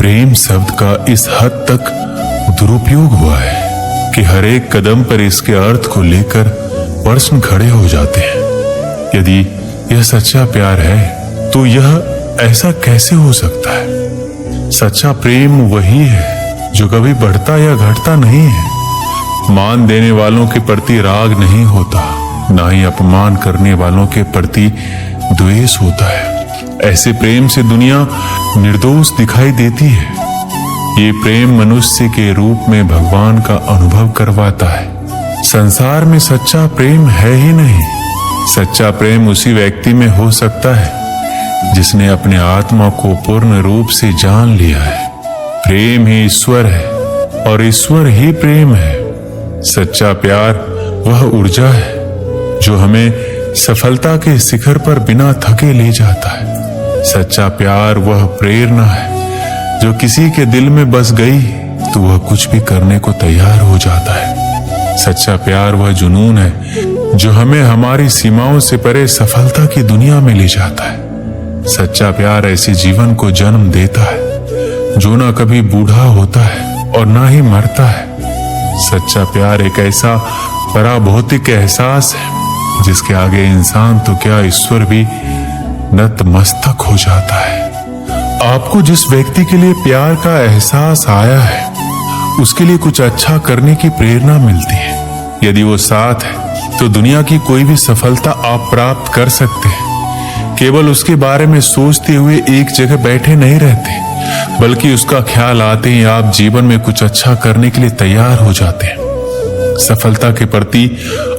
प्रेम शब्द का इस हद तक दुरुपयोग हुआ है कि हर एक कदम पर इसके अर्थ को लेकर प्रश्न खड़े हो जाते हैं। यदि यह सच्चा प्यार है तो यह ऐसा कैसे हो सकता है? सच्चा प्रेम वही है जो कभी बढ़ता या घटता नहीं है। मान देने वालों के प्रति राग नहीं होता, ना ही अपमान करने वालों के प्रति द्वेष होता है। ऐसे प्रेम से दुनिया निर्दोष दिखाई देती है। ये प्रेम मनुष्य के रूप में भगवान का अनुभव करवाता है। संसार में सच्चा प्रेम है ही नहीं। सच्चा प्रेम उसी व्यक्ति में हो सकता है जिसने अपने आत्मा को पूर्ण रूप से जान लिया है। प्रेम ही ईश्वर है और ईश्वर ही प्रेम है। सच्चा प्यार वह ऊर्जा है जो हमें सफलता के शिखर पर बिना थके ले जाता है। सच्चा प्यार वह प्रेरणा है जो किसी के दिल में बस गई तो वह कुछ भी करने को तैयार हो जाता है। सच्चा प्यार वह जुनून है जो हमें हमारी सीमाओं से परे सफलता की दुनिया में ले जाता है। सच्चा प्यार ऐसे जीवन को जन्म देता है जो ना कभी बूढ़ा होता है और ना ही मरता है। सच्चा प्यार एक ऐसा पराभौतिक एहसास है जिसके आगे इंसान तो क्या ईश्वर भी नतमस्तक हो जाता है। आपको जिस व्यक्ति के लिए प्यार का एहसास आया है उसके लिए कुछ अच्छा करने की प्रेरणा मिलती है। यदि वो साथ है तो दुनिया की कोई भी सफलता आप प्राप्त कर सकते हैं। केवल उसके बारे में सोचते हुए एक जगह बैठे नहीं रहते, बल्कि उसका ख्याल आते ही आप जीवन में कुछ अच्छा करने के लिए तैयार हो जाते हैं। सफलता के प्रति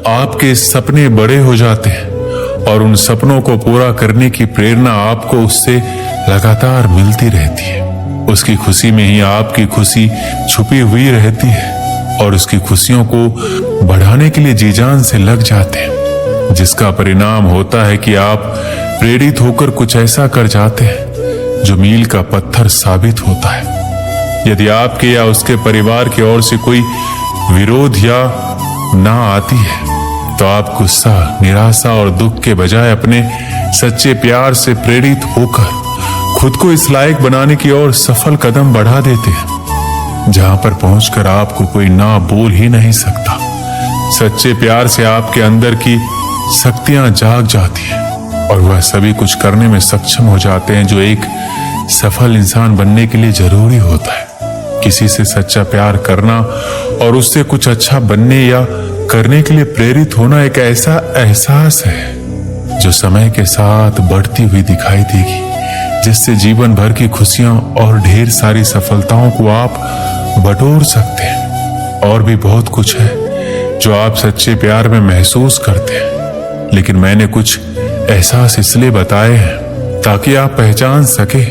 आपके सपने बड़े हो जाते हैं और उन सपनों को पूरा करने की प्रेरणा आपको उससे लगातार मिलती रहती है। उसकी खुशी में ही आपकी खुशी छुपी हुई रहती है और उसकी खुशियों को बढ़ाने के लिए जी जान से लग जाते हैं, जिसका परिणाम होता है कि आप प्रेरित होकर कुछ ऐसा कर जाते हैं जो मील का पत्थर साबित होता है। यदि आपके या उसके परिवार की ओर से कोई विरोध या ना आती है तो आप गुस्सा, निराशा और दुख के बजाय अपने सच्चे प्यार से प्रेरित होकर खुद को इस लायक बनाने की ओर सफल कदम बढ़ा देते हैं जहां पर पहुंचकर आपको कोई ना बोल ही नहीं सकता। सच्चे प्यार से आपके अंदर की शक्तियां जाग जाती हैं और वह सभी कुछ करने में सक्षम हो जाते हैं जो एक सफल इंसान बनने के लिए जरूरी होता है। किसी से सच्चा प्यार करना और उससे कुछ अच्छा बनने या करने के लिए प्रेरित होना एक ऐसा एहसास है जो समय के साथ बढ़ती हुई दिखाई देगी, जिससे जीवन भर की खुशियां और ढेर सारी सफलताओं को आप बटोर सकते हैं। और भी बहुत कुछ है जो आप सच्चे प्यार में महसूस करते हैं, लेकिन मैंने कुछ एहसास इसलिए बताए हैं ताकि आप पहचान सके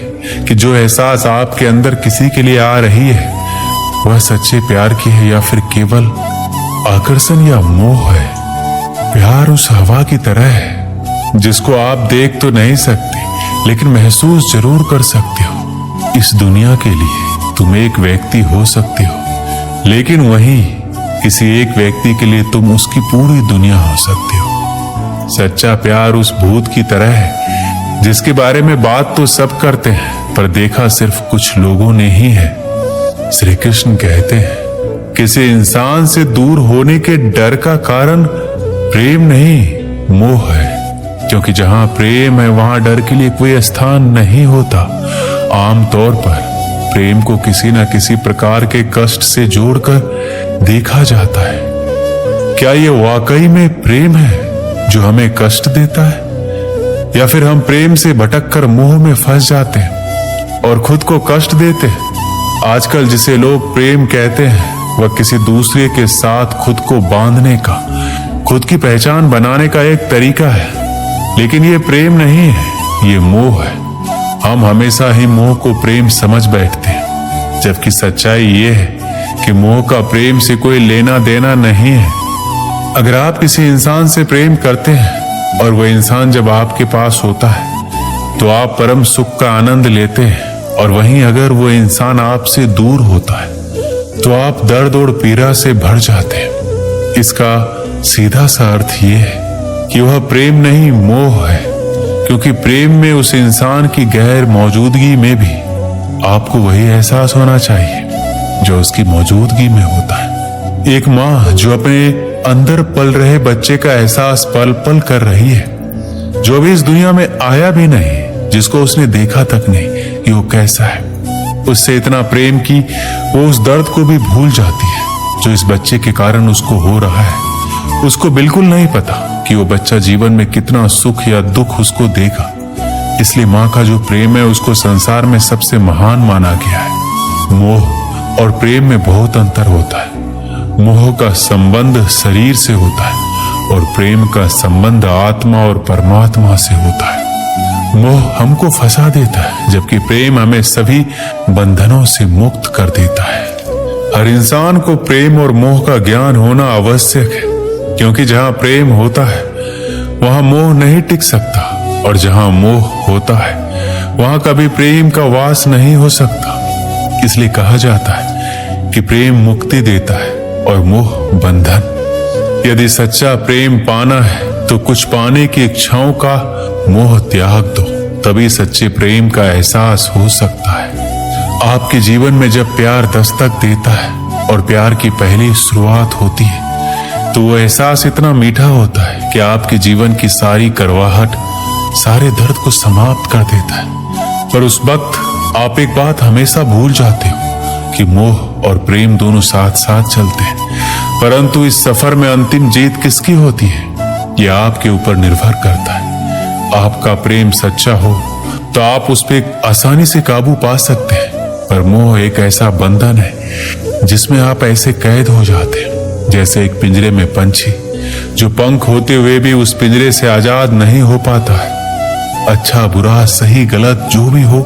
कि जो एहसास आपके अंदर किसी के लिए आ रही है वह सच्चे प्यार की है या फिर केवल आकर्षण या मोह है। प्यार उस हवा की तरह है जिसको आप देख तो नहीं सकते लेकिन महसूस जरूर कर सकते हो। इस दुनिया के लिए तुम एक व्यक्ति हो सकते हो, लेकिन वहीं किसी एक व्यक्ति के लिए तुम उसकी पूरी दुनिया हो सकते हो। सच्चा प्यार उस भूत की तरह है जिसके बारे में बात तो सब करते हैं पर देखा सिर्फ कुछ लोगों ने ही है। श्री कृष्ण कहते हैं किसी इंसान से दूर होने के डर का कारण प्रेम नहीं मोह है, क्योंकि जहां प्रेम है वहां डर के लिए कोई स्थान नहीं होता। आमतौर पर प्रेम को किसी न किसी प्रकार के कष्ट से जोड़कर देखा जाता है। क्या ये वाकई में प्रेम है जो हमें कष्ट देता है, या फिर हम प्रेम से भटककर मोह में फंस जाते हैं और खुद को कष्ट देते हैं? आजकल जिसे लोग प्रेम कहते हैं वह किसी दूसरे के साथ खुद को बांधने का, खुद की पहचान बनाने का एक तरीका है, लेकिन ये प्रेम नहीं है, ये मोह है। हम हमेशा ही मोह को प्रेम समझ बैठते हैं, जबकि सच्चाई ये है कि मोह का प्रेम से कोई लेना देना नहीं है। अगर आप किसी इंसान से प्रेम करते हैं और वह इंसान जब आपके पास होता है तो आप परम सुख का आनंद लेते हैं, और वहीं अगर वो इंसान आपसे दूर होता है तो आप दर्द और पीड़ा से भर जाते हैं। इसका सीधा सा अर्थ ये है कि वह प्रेम नहीं मोह है, क्योंकि प्रेम में उस इंसान की गैर मौजूदगी में भी आपको वही एहसास होना चाहिए जो उसकी मौजूदगी में होता है। एक माँ जो अपने अंदर पल रहे बच्चे का एहसास पल पल कर रही है, जो भी इस दुनिया में आया भी नहीं, जिसको उसने देखा तक नहीं कि वो कैसा है, उससे इतना प्रेम कि वो उस दर्द को भी भूल जाती है जो इस बच्चे के कारण उसको हो रहा है। उसको बिल्कुल नहीं पता कि वो बच्चा जीवन में कितना सुख या दुख उसको देगा। इसलिए माँ का जो प्रेम है उसको संसार में सबसे महान माना गया है। मोह और प्रेम में बहुत अंतर होता है। मोह का संबंध शरीर से होता है और प्रेम का संबंध आत्मा और परमात्मा से होता है। मोह हमको फंसा देता है, जबकि प्रेम हमें सभी बंधनों से मुक्त कर देता है। हर इंसान को प्रेम और मोह का ज्ञान होना आवश्यक है, क्योंकि जहां प्रेम होता है वहां मोह नहीं टिक सकता, और जहां मोह होता है वहां कभी प्रेम का वास नहीं हो सकता। इसलिए कहा जाता है कि प्रेम मुक्ति देता है और मोह बंधन। यदि सच्चा प्रेम पाना है तो कुछ पाने की इच्छाओं का मोह त्याग दो, तभी सच्चे प्रेम का एहसास हो सकता है। आपके जीवन में जब प्यार दस्तक देता है और प्यार की पहली शुरुआत होती है, तो वो एहसास इतना मीठा होता है कि आपके जीवन की सारी करवाहट, सारे दर्द को समाप्त कर देता है। पर उस वक्त आप एक बात हमेशा भूल जाते हो कि मोह और प्रेम दोनों साथ साथ चलते हैं, परंतु इस सफर में अंतिम जीत किसकी होती है, यह आपके ऊपर निर्भर करता है। आपका प्रेम सच्चा हो तो आप उस पर आसानी से काबू पा सकते हैं, पर मोह एक ऐसा बंधन है जिसमें आप ऐसे कैद हो जाते हैं जैसे एक पिंजरे में पंछी जो पंख होते हुए भी उस पिंजरे से आजाद नहीं हो पाता है। अच्छा बुरा सही गलत जो भी हो,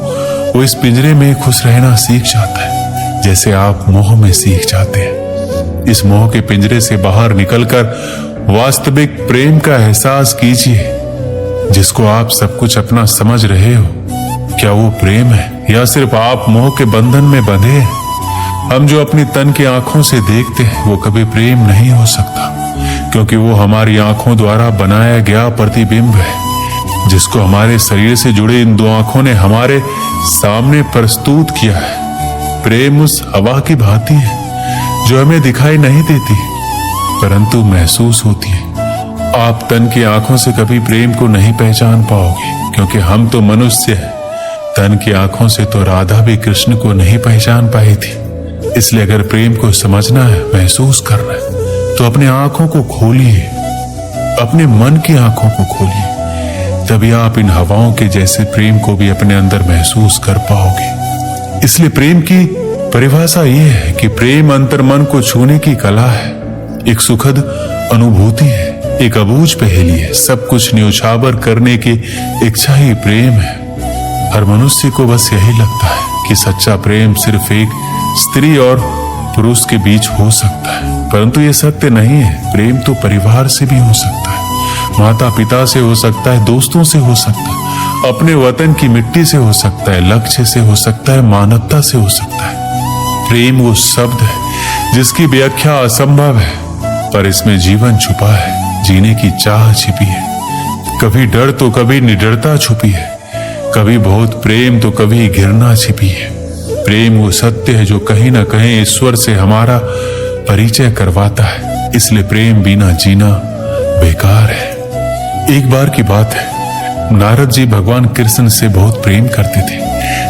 वो इस पिंजरे में खुश रहना सीख जाता है, जैसे आप मोह में सीख जाते हैं। इस मोह के पिंजरे से बाहर निकलकर वास्तविक प्रेम का एहसास कीजिए, जिसको आप सब कुछ अपना समझ रहे हो। क्या वो प्रेम है या सिर्फ आप मोह के बंधन में बंधे हैं? हम जो अपनी तन की आंखों से देखते हैं वो कभी प्रेम नहीं हो सकता, क्योंकि वो हमारी आंखों द्वारा बनाया गया प्रतिबिंब है, जिसको हमारे शरीर से जुड़े इन दो आंखों ने हमारे सामने प्रस्तुत किया है। प्रेम उस हवा की भांति है जो हमें दिखाई नहीं देती परंतु महसूस होती है। आप तन की आंखों से कभी प्रेम को नहीं पहचान पाओगे, क्योंकि हम तो मनुष्य हैं। तन की आंखों से तो राधा भी कृष्ण को नहीं पहचान पाई थी। इसलिए अगर प्रेम को समझना है, महसूस करना है, तो अपने आंखों को खोलिए, अपने मन की आंखों को खोलिए, तभी आप इन हवाओं के जैसे प्रेम को भी अपने अंदर महसूस कर पाओगे। इसलिए प्रेम की परिभाषा यह है कि प्रेम अंतर्मन को छूने की कला है, एक सुखद अनुभूति है, एक अबूझ पहेली है, सब कुछ न्योछावर करने की इच्छा ही प्रेम है। हर मनुष्य को बस यही लगता है कि सच्चा प्रेम सिर्फ एक स्त्री और पुरुष के बीच हो सकता है, परंतु ये सत्य नहीं है। प्रेम तो परिवार से भी हो सकता है, माता पिता से हो सकता है, दोस्तों से हो सकता है, अपने वतन की मिट्टी से हो सकता है, लक्ष्य से हो सकता है, मानवता से हो सकता है। प्रेम वो शब्द है जिसकी व्याख्या असंभव है, पर इसमें जीवन छुपा है, जीने की चाह छिपी है। कभी डर तो कभी निडरता छुपी है, कभी बहुत प्रेम तो कभी घृणा छिपी है। प्रेम वो सत्य है जो कहीं ना कहीं ईश्वर से हमारा परिचय करवाता है। इसलिए प्रेम बिना जीना बेकार है। एक बार की बात है, नारद जी भगवान कृष्ण से बहुत प्रेम करते थे।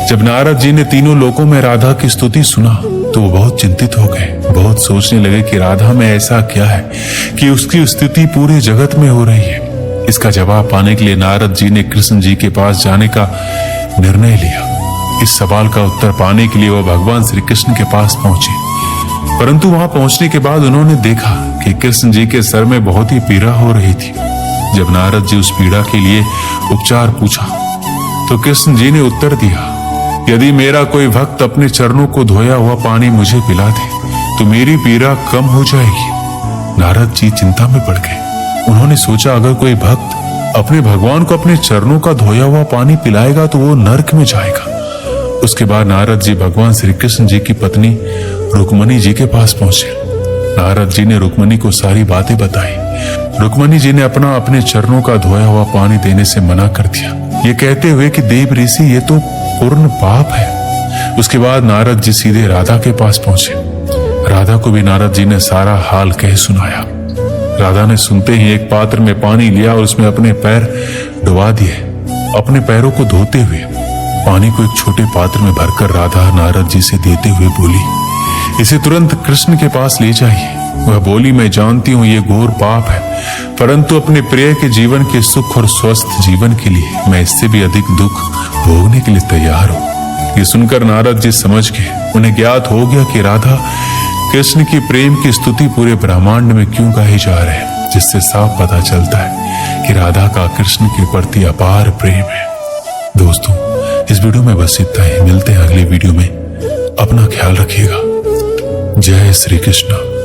जब नारद जी ने तीनों लोकों में राधा की स्तुति सुना तो वो बहुत चिंतित हो गए, बहुत सोचने लगे कि राधा में ऐसा क्या है कि उसकी स्तुति पूरे जगत में हो रही है। इसका जवाब पाने के लिए नारद जी ने कृष्ण जी के पास जाने का निर्णय लिया। इस सवाल का उत्तर पाने के लिए वो भगवान श्री कृष्ण के पास पहुंचे, परंतु वहां पहुंचने के बाद उन्होंने देखा कि कृष्ण जी के सर में बहुत ही पीड़ा हो रही थी। जब नारद जी उस पीड़ा के लिए उपचार पूछा तो कृष्ण जी ने उत्तर दिया, यदि मेरा कोई भक्त अपने चरणों को धोया हुआ पानी मुझे पिला दे तो मेरी पीड़ा कम हो जाएगी। नारद जी चिंता में पड़ गए। उन्होंने सोचा अगर कोई भक्त अपने भगवान को अपने चरणों का धोया हुआ पानी पिलाएगा तो वो नरक में जाएगा। उसके बाद नारद जी भगवान श्री कृष्ण जी की पत्नी रुक्मणी जी के पास पहुंचे। नारद जी ने रुक्मणी को सारी बातें बताई। रुक्मणी जी ने अपने चरणों का धोया हुआ पानी देने से मना कर दिया, ये कहते हुए कि देव ऋषि ये तो पूर्ण पाप है। उसके बाद नारद जी सीधे राधा के पास पहुंचे। राधा को भी नारद जी ने सारा हाल कह सुनाया। राधा ने सुनते ही एक पात्र में पानी लिया और उसमें अपने पैर डुबा दिए। अपने पैरों को धोते हुए पानी को एक छोटे पात्र में भरकर राधा नारद जी से देते हुए बोली, इसे तुरंत कृष्ण के पास ले जाइए। वह बोली, मैं जानती हूं ये घोर पाप है, परंतु अपने प्रिय के जीवन के सुख और स्वस्थ जीवन के लिए मैं इससे भी अधिक दुख भोगने के लिए तैयार हूं। ये सुनकर नारद जी समझ गए। उन्हें ज्ञात हो गया कि राधा कृष्ण की प्रेम की स्तुति पूरे ब्रह्मांड में क्यों गाई जा रहे हैं, जिससे साफ पता चलता है कि राधा का कृष्ण के प्रति अपार प्रेम है। दोस्तों, इस वीडियो में बस इतना ही। मिलते हैं अगले वीडियो में। अपना ख्याल रखिएगा। जय श्री कृष्ण।